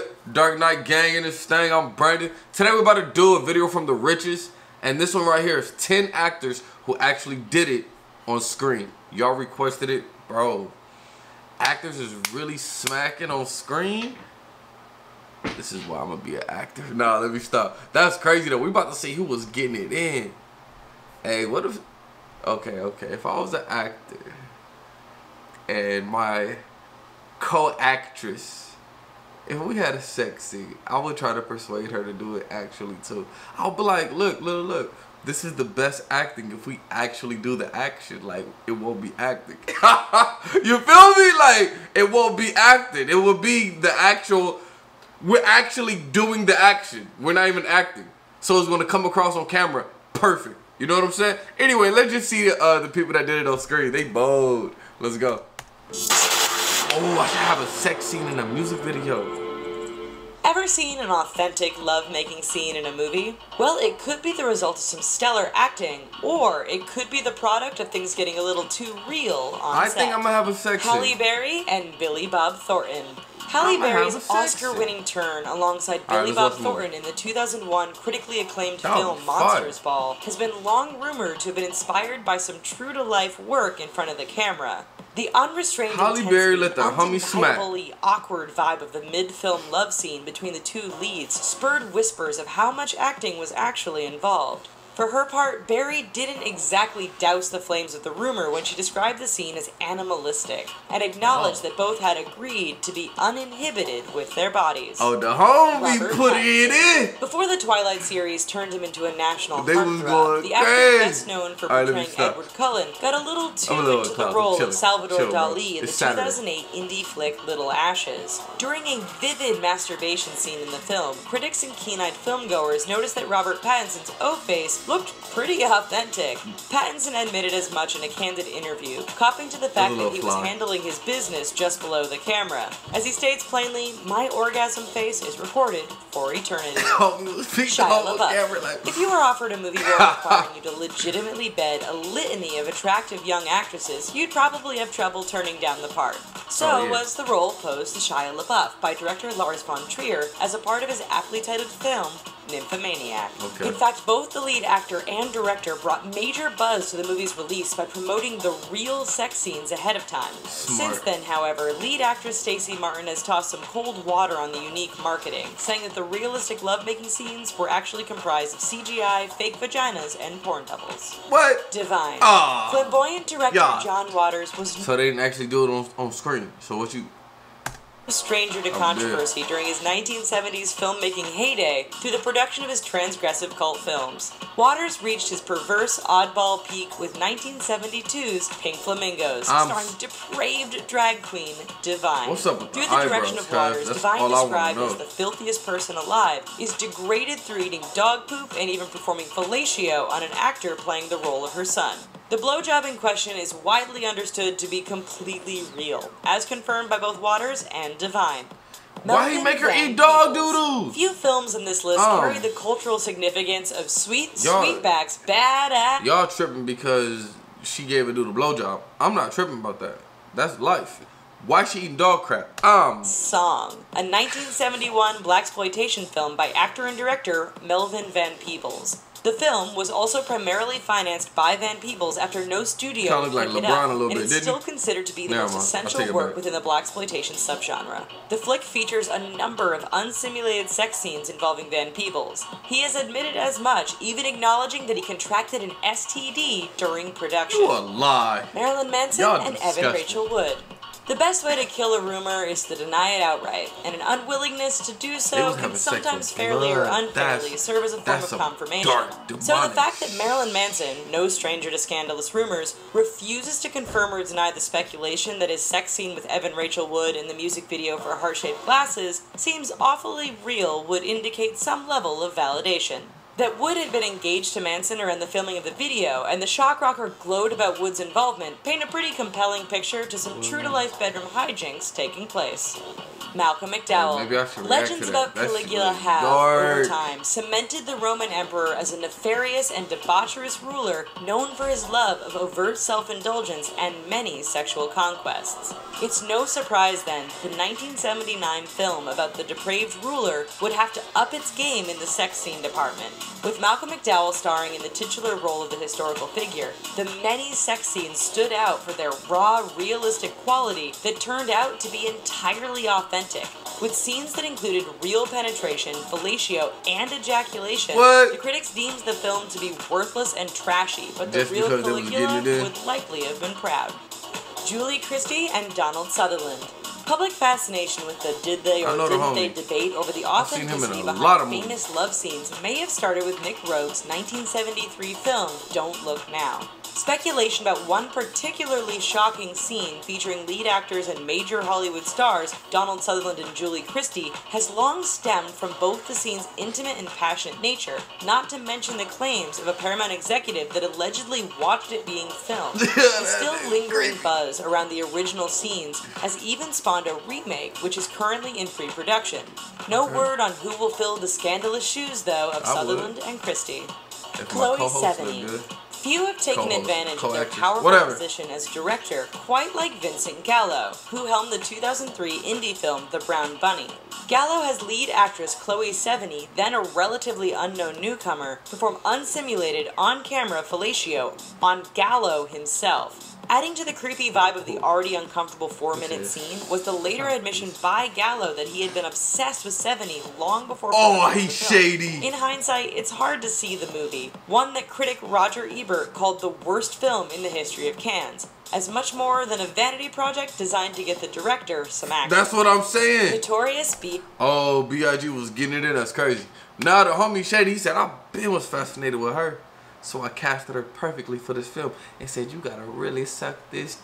good? Dark Knight Gang in this thing. I'm Brandon. Today we're about to do a video from The Richest. And this one right here is 10 actors who actually did it on screen. Y'all requested it. Bro, actors is really smacking on screen. This is why I'm going to be an actor. Nah, let me stop. That's crazy though. We about to see who was getting it in. Hey, what if... Okay. If I was an actor and my co-actress, if we had a sex scene, I would try to persuade her to do it actually too. I'll be like, look, this is the best acting if we actually do the action. Like, it won't be acting. You feel me? Like, it won't be acting. It will be the actual, we're actually doing the action. We're not even acting. So it's gonna come across on camera perfect. You know what I'm saying? Anyway, let's just see the people that did it on screen. They bold. Let's go. Oh, I should have a sex scene in a music video. Ever seen an authentic love-making scene in a movie? Well, it could be the result of some stellar acting, or it could be the product of things getting a little too real on set. I think I'm gonna have a sex scene. Halle Berry and Billy Bob Thornton. Halle Berry's Oscar-winning turn alongside Billy Bob Thornton in the 2001 critically acclaimed film Monsters Ball has been long rumored to have been inspired by some true-to-life work in front of the camera. The unrestrained, undeniably awkward vibe of the mid-film love scene between the two leads spurred whispers of how much acting was actually involved. For her part, Berry didn't exactly douse the flames of the rumor when she described the scene as animalistic, and acknowledged that both had agreed to be uninhibited with their bodies. Oh, the homie put it in! Before the Twilight series turned him into a national heartthrob, the actor best known for portraying Edward Cullen got a little too into the role of Salvador Dali in the 2008 indie flick Little Ashes. During a vivid masturbation scene in the film, critics and keen-eyed filmgoers noticed that Robert Pattinson's O-face looked pretty authentic. Pattinson admitted as much in a candid interview, copping to the fact that he was handling his business just below the camera. As he states plainly, "My orgasm face is recorded for eternity." Shia LaBeouf. If you were offered a movie role requiring you to legitimately bed a litany of attractive young actresses, you'd probably have trouble turning down the part. So was the role posed to Shia LaBeouf by director Lars von Trier as a part of his aptly titled film, Nymphomaniac. In fact, both the lead actor and director brought major buzz to the movie's release by promoting the real sex scenes ahead of time. Since then, however, lead actress Stacey Martin has tossed some cold water on the unique marketing, saying that the realistic lovemaking scenes were actually comprised of CGI, fake vaginas, and porn doubles. What? Divine. Flamboyant director John Waters was... So they didn't actually do it on screen. So what you... stranger to controversy during his 1970s filmmaking heyday through the production of his transgressive cult films. Waters reached his perverse oddball peak with 1972's Pink Flamingos, starring depraved drag queen Divine. What's up with Through the direction of Waters, Divine, described as the filthiest person alive, is degraded through eating dog poop and even performing fellatio on an actor playing the role of her son. The blowjob in question is widely understood to be completely real, as confirmed by both Waters and Divine. Why he make her eat dog doodles? Few films in this list carry the cultural significance of Sweetback's badass. Y'all tripping because she gave a dude a blowjob. I'm not tripping about that. That's life. Why she eating dog crap? Song, a 1971 blaxploitation film by actor and director Melvin Van Peebles. The film was also primarily financed by Van Peebles after no studio picked it up, and it's still considered to be the most essential work within the blaxploitation subgenre. The flick features a number of unsimulated sex scenes involving Van Peebles. He has admitted as much, even acknowledging that he contracted an STD during production. You a lie. Marilyn Manson and Evan Rachel Wood. The best way to kill a rumor is to deny it outright, and an unwillingness to do so can sometimes fairly or unfairly serve as a form of confirmation. So the fact that Marilyn Manson, no stranger to scandalous rumors, refuses to confirm or deny the speculation that his sex scene with Evan Rachel Wood in the music video for Heart-Shaped Glasses seems awfully real would indicate some level of validation. that Wood had been engaged to Manson around the filming of the video, and the shock rocker glowed about Wood's involvement, paint a pretty compelling picture to some true-to-life bedroom hijinks taking place. Malcolm McDowell. Legends about Caligula have, over time, cemented the Roman emperor as a nefarious and debaucherous ruler known for his love of overt self-indulgence and many sexual conquests. It's no surprise, then, the 1979 film about the depraved ruler would have to up its game in the sex scene department. With Malcolm McDowell starring in the titular role of the historical figure, the many sex scenes stood out for their raw, realistic quality that turned out to be entirely authentic, with scenes that included real penetration, fellatio, and ejaculation. The critics deemed the film to be worthless and trashy, but the real Caligula would likely have been proud. Julie Christie and Donald Sutherland. Public fascination with the did they or didn't they debate over the authenticity behind famous love scenes may have started with Nick Rogue's 1973 film, Don't Look Now. Speculation about one particularly shocking scene featuring lead actors and major Hollywood stars, Donald Sutherland and Julie Christie, has long stemmed from both the scene's intimate and passionate nature, not to mention the claims of a Paramount executive that allegedly watched it being filmed. The still lingering buzz around the original scenes has even spawned a remake, which is currently in pre-production. No word on who will fill the scandalous shoes, though, of Sutherland and Christie. Chloe Sevigny. Few have taken advantage of their powerful position as director, quite like Vincent Gallo, who helmed the 2003 indie film The Brown Bunny. Gallo has lead actress Chloe Sevigny, then a relatively unknown newcomer, perform unsimulated, on-camera fellatio on Gallo himself. Adding to the creepy vibe of the already uncomfortable 4-minute scene was the later admission by Gallo that he had been obsessed with Sevigny long before. Oh, he's shady. In hindsight, it's hard to see the movie, one that critic Roger Ebert called the worst film in the history of Cannes, as much more than a vanity project designed to get the director some action. That's what I'm saying. Notorious B. Oh, B.I.G. was getting it in. That's crazy. Now the homie Shady, he said, I've been was fascinated with her. So I casted her perfectly for this film and said, you gotta really suck this.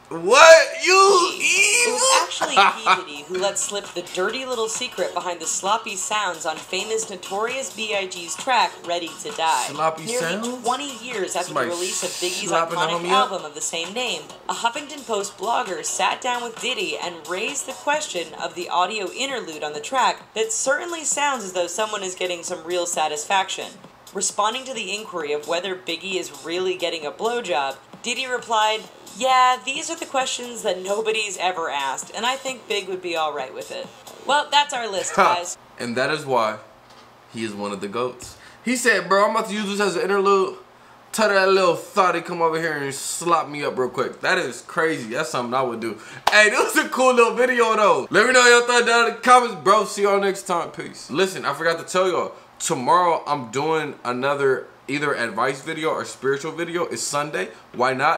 What? You evil? It was actually P. Diddy who let slip the dirty little secret behind the sloppy sounds on famous Notorious B.I.G.'s track, Ready to Die. Sloppy sounds? Nearly 20 years after the release of Biggie's iconic album of the same name, a Huffington Post blogger sat down with Diddy and raised the question of the audio interlude on the track that certainly sounds as though someone is getting some real satisfaction. Responding to the inquiry of whether Biggie is really getting a blowjob, Diddy replied, yeah, these are the questions that nobody's ever asked, and I think Big would be alright with it. Well, that's our list, guys. And that is why he is one of the GOATs. He said, bro, I'm about to use this as an interlude. Tell that little thotty come over here and slop me up real quick. That is crazy. That's something I would do. Hey, this was a cool little video, though. Let me know your thoughts down in the comments, bro. See y'all next time. Peace. Listen, I forgot to tell y'all. Tomorrow, I'm doing another either advice video or spiritual video. It's Sunday. Why not?